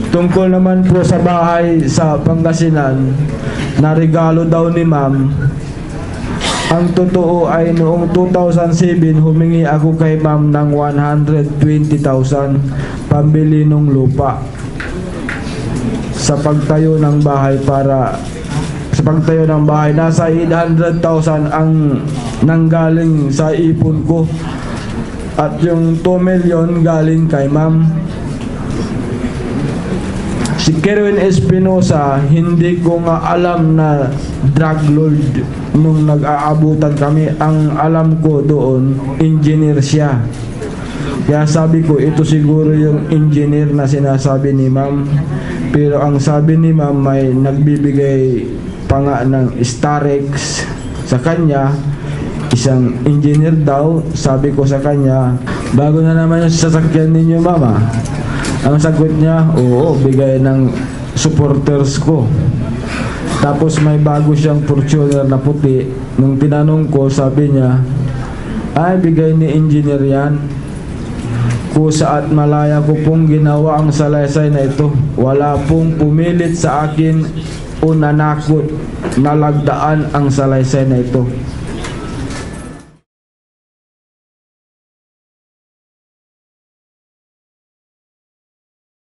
Tungkol naman po sa bahay sa Pangasinan na regalo daw ni ma'am, ang totoo ay noong 2007 humingi ako kay ma'am ng 120,000 pambili ng lupa sa pagtayo ng bahay. Nasa 800,000 ang nanggaling sa ipon ko at yung 2 million galing kay ma'am. Si Kerwin Espinosa, hindi ko nga alam na drug lord nung nag-aabutan kami. Ang alam ko doon, engineer siya. Kaya sabi ko, ito siguro yung engineer na sinasabi ni ma'am. Pero ang sabi ni ma'am, may nagbibigay pa nga ng Starex sa kanya, isang engineer daw. Sabi ko sa kanya, bago na naman yung sasakyan ninyo mama. Ang sagot niya, oo, bigay ng supporters ko. Tapos may bago siyang Fortuner na puti. Nung tinanong ko, sabi niya, ay, bigay ni engineer yan. Kusa at malaya ko pong ginawa ang salaysay na ito. Wala pong pumilit sa akin o nanakot. Nalagdaan ang salaysay na ito.